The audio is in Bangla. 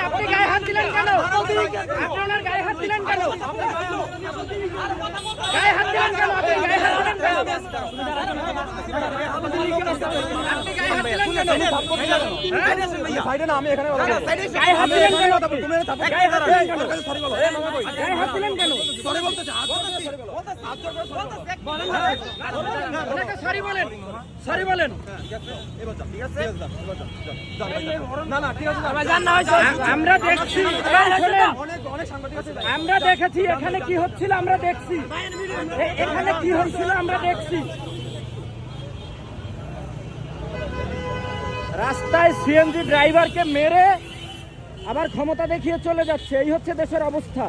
আপনি গায়ে হাত দিলেন কেন? আপনার গায়ে হাত দিলেন কেন? গায়ে হাত দিলেন কেন? আপনি গায়ে হাত দিলেন কেন? আপনি গায়ে হাত দিলেন কেন? সাইডে না, আমি এখানে গায়ে হাত দিলেন কেন? তুমি গায়ে হাত দিলেন কেন? গায়ে হাত দিলেন কেন? সরি বলতেছে, ওনাকে সরি বলেন, সরি বলেন। না না ঠিক আছে, আমরা দেখছি, আমরা দেখেছি এখানে কি হচ্ছিল, আমরা দেখছি এখানে কি হচ্ছিল, আমরা দেখছি। রাস্তায় সিএনজি ড্রাইভারকে মেরে আবার ক্ষমতা দেখিয়ে চলে যাচ্ছে, এই হচ্ছে দেশের অবস্থা।